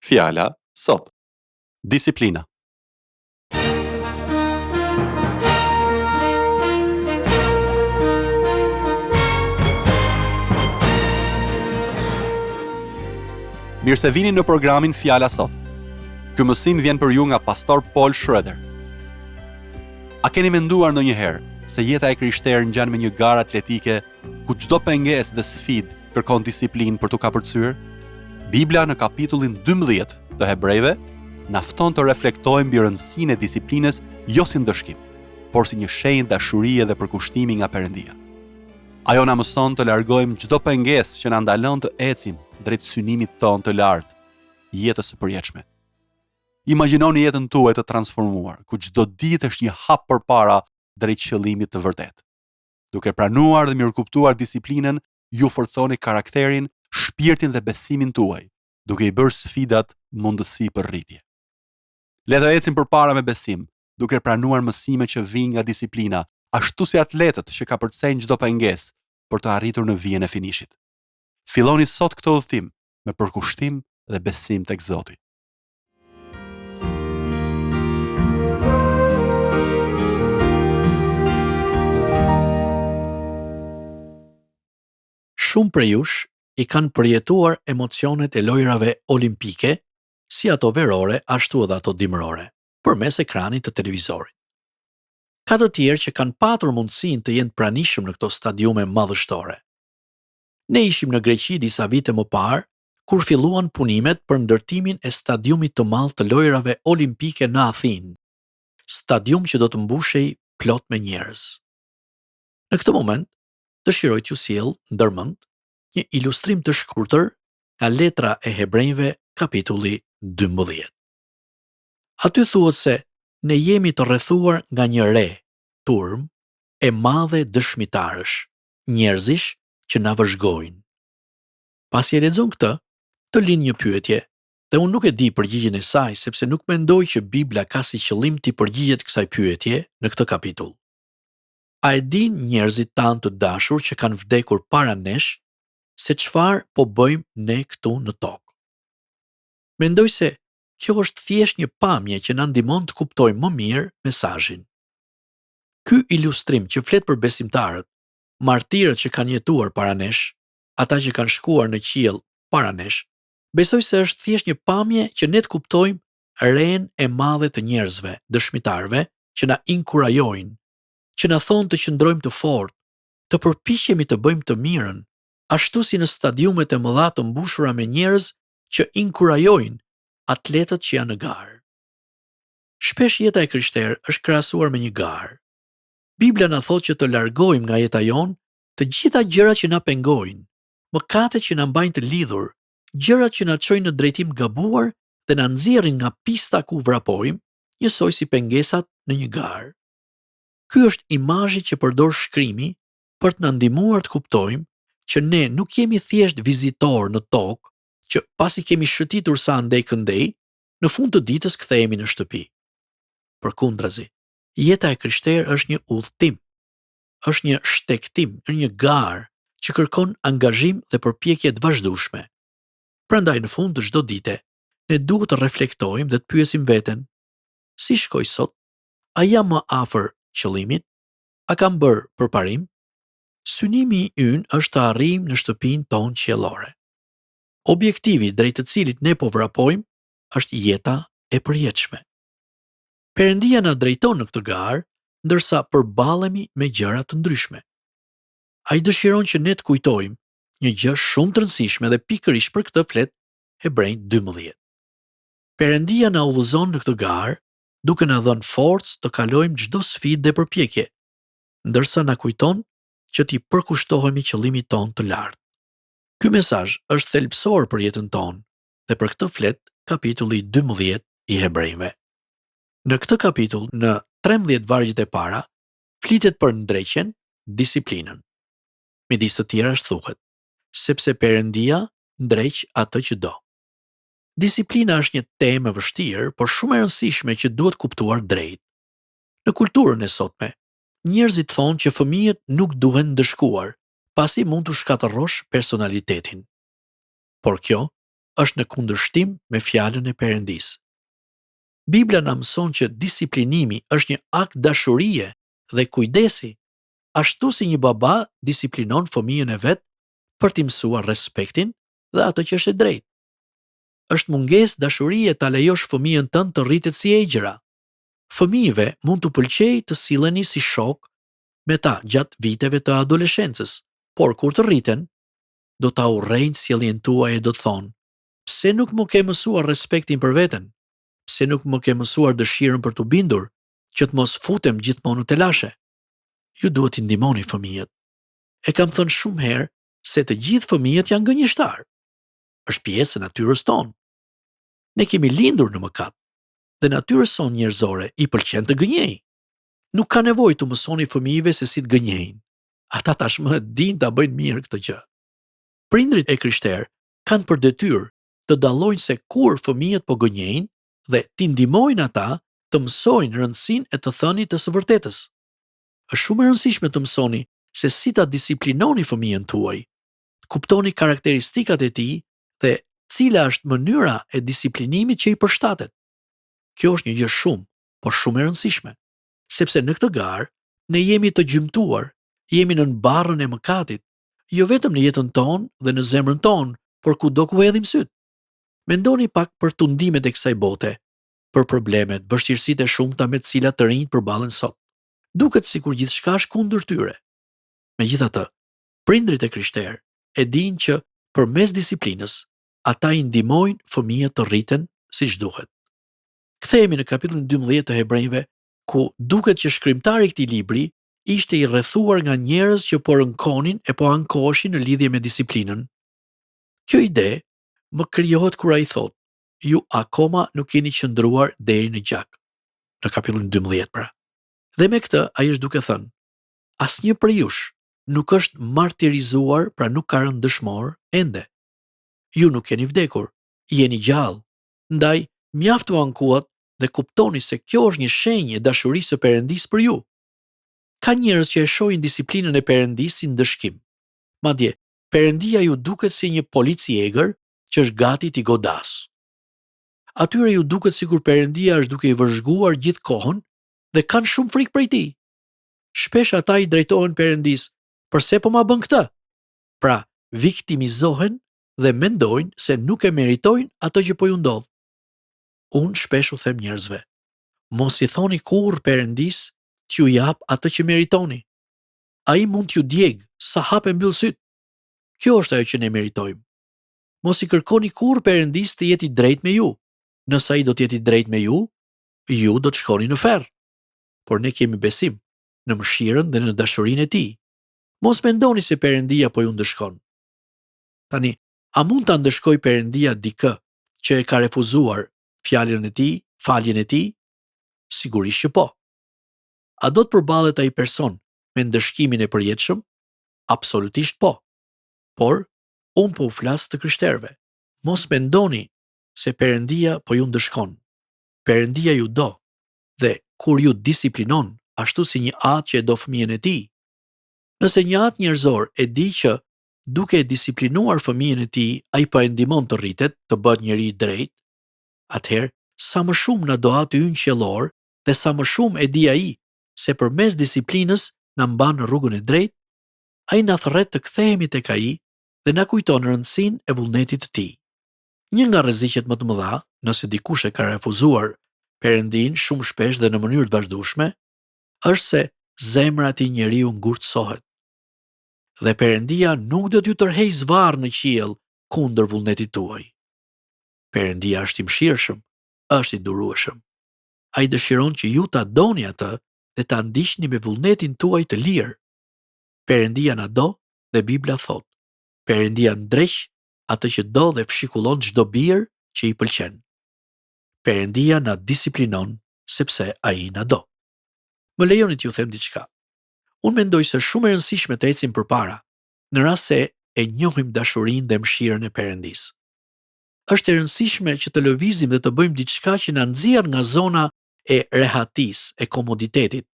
Fjala sot. Disiplina. Mirë se vini në programin Fjala sot. Ky mësim vjen për ju nga pastor Paul Schroeder. A keni menduar ndonjëherë se jeta e krishterë ngjan me një garë atletike ku çdo pengesë dhe sfidë kërkon disiplinë për t'u kapërcyer? Bibla në kapitullin 12 të Hebrejve na fton të reflektojmë mbi rëndësinë e disiplinës jo si ndëshkim, por si një shenjë dashurie dhe përkushtimi nga Perëndia. Ajo na mëson të largojmë çdo pengesë që na ndalon të ecim drejt synimit ton të lartë, jetës së përjetshme. Imagjinoni jetën tuaj të transformuar, ku çdo ditë është një hap përpara drejt qëllimit të vërtet. Duke pranuar dhe mirëkuptuar disiplinën, ju forconi karakterin, shpirtin dhe besimin tuaj, duke i bërë sfidat mundësi për rritje. Le të ecim përpara me besim, duke pranuar mësimet që vijnë nga disiplina, ashtu si atletët që kapërcejnë çdo pengesë për të arritur në vijën e finishit. Filloni sot këtë udhëtim me përkushtim dhe besim tek Zoti. Shumë prej jush i kanë përjetuar emocionet e lojrave olimpike, si ato verore ashtu edhe ato dimrore, përmes ekranit të televizorit. Ka të tjerë që kanë patur mundësinë të jenë pranishëm në këto stadiume madhështore. Ne ishim në Greqi disa vite më parë, kur filluan punimet për ndërtimin e stadiumit të madh të lojrave olimpike në Athinë, stadium që do të mbushej plot me njerëz. Në këtë moment, dëshiroj t'ju sjell ndërmend një ilustrim të shkurtër nga letra e Hebrejve kapitulli 12. Aty thuhet se ne jemi të rrethuar nga një re, turm, e madhe dëshmitarësh, njerëzish që na vëzhgojnë. Pasi e lexon këtë, të lind një pyetje, dhe unë nuk e di përgjigjen e saj sepse nuk mendoj që Bibla ka si qëllim t'i përgjigjet kësaj pyetje në këtë kapitull. A e din njerëzit tanë të dashur që kanë vdekur para nesh, se çfarë po bëjmë ne këtu në tokë? Mendoj se kjo është thjesht një pamje që na ndihmon të kuptojmë më mirë mesazhin. Ky ilustrim që flet për besimtarët, martirët që kanë jetuar para nesh, ata që kanë shkuar në qiell para nesh, besoj se është thjesht një pamje që ne të kuptojmë ren e madhe të njerëzve, dëshmitarëve, që na inkurajojnë, që na thonë të qëndrojmë të fortë, të përpiqemi të bëjmë të mirën, ashtu si në stadiumet e mëdha të mbushura me njerëz që inkurajojnë atletët që janë në garë. Shpesh jeta e krishterë është krahasuar me një garë. Bibla na thotë që të largojmë nga jeta jonë të gjitha gjërat që na pengojnë, mëkatet që na mbajnë të lidhur, gjërat që na çojnë në drejtim gabuar dhe na nxjerrin nga pista ku vrapojmë, njësoj si pengesat në një garë. Ky është imazhi që përdor shkrimi për të na ndihmuar të kuptojmë që ne nuk jemi thjesht vizitor në tokë, që pasi kemi shëtitur sa andej këndej, në fund të ditës kthehemi në shtëpi. Përkundrazi, jeta e krishterë është një udhtim, është një shtektim, është një garë që kërkon angazhim dhe përpjekje të vazhdueshme. Prandaj në fund të çdo dite, ne duhet të reflektojmë dhe të pyesim veten: si shkoj sot? A jam më afër qëllimit? A kam bërë përparim? Synimi ynë është të arrijmë në shtëpinë tonë qiellore. Objektivi drejt të cilit ne po vrapojmë është jeta e përjetshme. Perëndia na drejton në këtë garë, ndërsa përballemi me gjëra të ndryshme. Ai dëshiron që ne të kujtojmë një gjë shumë të rëndësishme dhe pikërisht për këtë flet Hebrejt 12. Perëndia na udhëzon në këtë garë duke na dhënë forcë të kalojmë çdo sfidë dhe përpjekje, ndërsa na kujton që t'i përkushtohemi qëllimit tonë të lartë. Ky mesazh është thelbësor për jetën tonë dhe për këtë flet kapitulli 12 i Hebrejve. Në këtë kapitull, në 13 vargjet e para, flitet për ndreqjen, disiplinën. Midis të tjera thuhet, sepse Perëndia ndreq atë që do. Disiplina është një temë e vështirë, por shumë e rëndësishme që duhet kuptuar drejt. Në kulturën e sotme, njerëzit thonë që fëmijët nuk duhen ndëshkuar, pasi mund të shkatërrosh personalitetin. Por kjo është në kundërshtim me fjalën e Perëndisë. Bibla na mëson që disiplinimi është një akt dashurie dhe kujdesi, ashtu si një baba disiplinon fëmijën e vet për t'i mësuar respektin dhe atë që është e drejtë. Është mungesë dashurie ta lejosh fëmijën tënd të rritet si egjëra. Fëmijëve mund t'u pëlqejë të silleni si shok me ta gjatë viteve të adoleshencës, por kur të rriten, do ta urrejnë sjelljen tuaj e do të thonë: "Pse nuk më ke mësuar respektin për veten? Pse nuk më ke mësuar dëshirën për t'u bindur, që të mos futem gjithmonë në telashe?" Ju duhet t'i ndihmoni fëmijët. E kam thënë shumë herë se të gjithë fëmijët janë gënjeshtar. Është pjesë e natyrës tonë. Ne kemi lindur në mëkat dhe natyrës sonë njerëzore i pëlqen të gënjejë. Nuk ka nevojë të mësoni fëmijëve se si të gënjejnë. Ata tashmë dinë ta bëjnë mirë këtë gjë. Prindrit e krishterë kanë për detyrë të dallojnë se kur fëmijët po gënjejnë dhe t'i ndihmojnë ata të mësojnë rëndësinë e të thënit të së vërtetës. Është shumë e rëndësishme të mësoni se si ta disiplinoni fëmijën tuaj, të kuptoni karakteristikat e tij dhe cila është mënyra e disiplinimit që i përshtatet. Kjo është një gjë por shumë e rëndësishme, sepse në këtë garë ne jemi të gjymtuar, jemi në barrën e mëkatit, jo vetëm në jetën tonë dhe në zemrën tonë, por kudo ku hedhim syt. Mendoni pak për tundimet e kësaj bote, për problemet, vështirësitë e shumta me të cilat të rinjt përballen sot. Duket sikur gjithçka është kundër tyre. Megjithatë, prindrit e krishterë e dinë që përmes disiplinës ata i ndihmojnë fëmijët të rriten siç duhet. Kthehemi në kapitullin 12 të Hebrejve, ku duket që shkrimtari i këtij libri ishte i rrethuar nga njerëz që po rënkonin e po ankoheshin në lidhje me disiplinën. Kjo ide më krijohet kur ai thotë: "Ju akoma nuk keni qëndruar deri në gjak." Në kapitullin 12 pra. Dhe me këtë ai është duke thënë: asnjë prej jush nuk është martirizuar, pra nuk ka rënë dëshmor ende. Ju nuk keni vdekur, jeni gjallë. Ndaj mjaft u ankuat dhe kuptoni se kjo është një shenjë e dashurisë së Perëndisë për ju. Ka njerëz që e shohin disiplinën e Perëndisë si ndëshkim. Madje Perëndia ju duket si një polic i egër që është gati t'i godas. Atyre ju duket sikur Perëndia është duke i vëzhguar gjithë kohën dhe kanë shumë frikë prej tij. Shpesh ata i drejtohen Perëndisë: "Pse po ma bën këtë?" Pra, viktimizohen dhe mendojnë se nuk e meritojnë atë që po ju ndodh. Unë shpesh u them njerëzve: mos i thoni kurrë Perëndisë t'ju jap atë që meritoni. Ai mund t'ju djeg sa hap e mbyll syt. Kjo është ajo që ne meritojmë. Mos i kërkoni kurrë Perëndisë të jetë i drejtë me ju. Nëse ai do të jetë i drejtë me ju, ju do të shkoni në ferr. Por ne kemi besim në mëshirën dhe në dashurinë e tij. Mos mendoni se Perëndia po ju ndëshkon. Tani, a mund ta ndëshkoj Perëndia dikë që e ka refuzuar fjalën e tij, faljen e tij? Sigurisht që po. A do të përballet ai person me ndëshkimin e përjetshëm? Absolutisht po. Por unë po u flas të krishterëve. Mos mendoni se Perëndia po ju ndëshkon. Perëndia ju do, dhe kur ju disiplinon, ashtu si një atë që e do fëmijën e tij. Nëse një atë njerëzor e di që duke e disiplinuar fëmijën e tij, ai po e ndihmon të rritet, të bëhet njeri i drejtë, atëherë sa më shumë na do aty ynë qiellor dhe sa më shumë e di ai se përmes disiplinës na mban në rrugën e drejtë, ai na thret të kthehemi tek ai dhe na kujton rëndësinë e vullnetit të tij. Një nga rreziqet më të mëdha, nëse dikush e ka refuzuar Perëndin shumë shpesh dhe në mënyrë të vazhdueshme, është se zemra e atij njeriu ngurtësohet. Dhe Perëndia nuk do t'ju tërheqë zvarr në qiell kundër vullnetit tuaj. Perëndia është i mëshirshëm, është i durueshëm. Ai dëshiron që ju ta doni atë dhe ta ndiqni me vullnetin tuaj të lirë. Perëndia na do dhe Bibla thotë: Perëndia ndreq atë që do dhe fshikullon çdo bir që i pëlqen. Perëndia na disiplinon sepse ai na do. Më lejoni t'ju them diçka. Unë mendoj se shumë e rëndësishme të ecim përpara, në rast se e njohim dashurinë dhe mëshirën e Perëndisë. Është e rëndësishme që të lëvizim dhe të bëjmë diçka që na nxjerr nga zona e rehatisë, e komoditetit,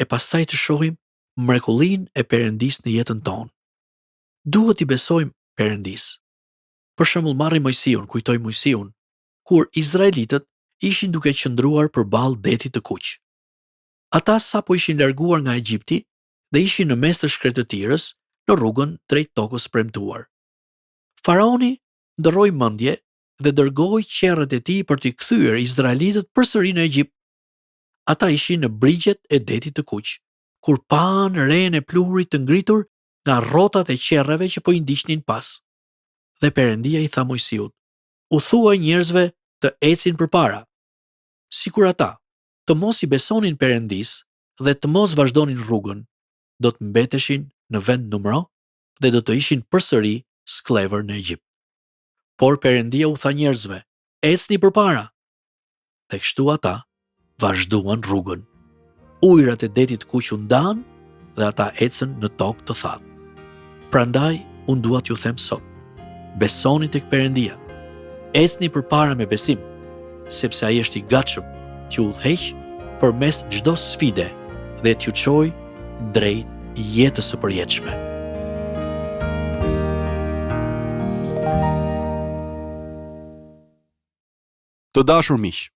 e pastaj të shohim mrekullinë e Perëndisë në jetën tonë. Duhet i besojmë Perëndisë. Për shembull, marri Mojsiun, kujtoj Mojsiun, kur izraelitët ishin duke qëndruar përballë detit të Kuq. Ata sapo ishin larguar nga Egjipti dhe ishin në mes të shkretëtirës në rrugën drejt tokës premtuar. Faraoni ndërroi mendje dhe dërgoi qerrët e tij për t'i kthyer izraelitët përsëri në Egjipt. Ata ishin në brigjet e detit të Kuq, kur pan rehen e pluhurit të ngritur nga rrotat e qerrave që po i ndiqnin pas. Dhe Perëndia i tha Mojsiut: "U thuaj njerëzve të ecin përpara, sikur ata të mos i besonin Perëndis dhe të mos vazhdonin rrugën, do të mbeteshin në vend numëro dhe do të ishin përsëri sklever në Egjipt." Por Perëndia u tha njerëzve: "Ecni përpara." Dhe kështu ata vazhduan rrugën. Ujërat e detit Kuq u ndan dhe ata ecën në tokë të thatë. Prandaj unë dua t'ju them sot: besoni tek Perëndia. Ecni përpara me besim, sepse ai është i gatshëm t'ju udhëheq përmes çdo sfide dhe t'ju çojë drejt jetës së përjetshme. Të dashur miq,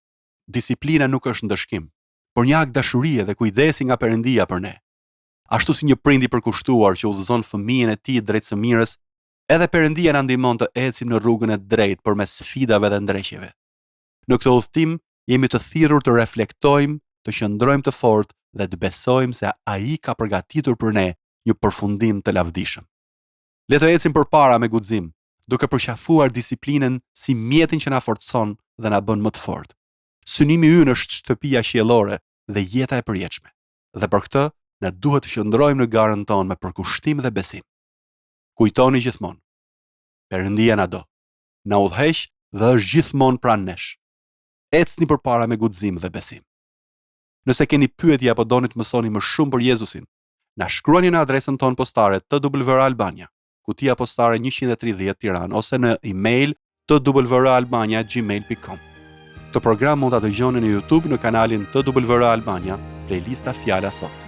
disiplina nuk është ndëshkim, por një akt dashurie dhe kujdesi nga Perëndia për ne. Ashtu si një prind i përkushtuar që udhëzon fëmijën e tij drejt së mirës, edhe Perëndia na ndihmon të ecim në rrugën e drejtë përmes sfidave dhe ndrejqjeve. Në këtë udhëtim jemi të thirrur të reflektojmë, të qëndrojmë të fortë dhe të besojmë se ai ka përgatitur për ne një përfundim të lavdishëm. Le të ecim përpara me guxim, duke përqafuar disiplinën si mjetin që na forcon dhe na bën më të fortë. Synimi ynë është shtëpia qiellore dhe jeta e përjetshme. Dhe për këtë, ne duhet të qëndrojmë në garën tonë me përkushtim dhe besim. Kujtoni gjithmonë, Perëndia na do, na udhëheq dhe është gjithmonë pranë nesh. Ecni përpara me guxim dhe besim. Nëse keni pyetje apo doni të mësoni më shumë për Jezusin, na shkruani në adresën tonë postare TWR Albania, kutia postare 130 Tiranë, ose në email twralbania@gmail.com. Këtë program mund ta dëgjoni në YouTube në kanalin TWR Albania, playlista Fjala Sot.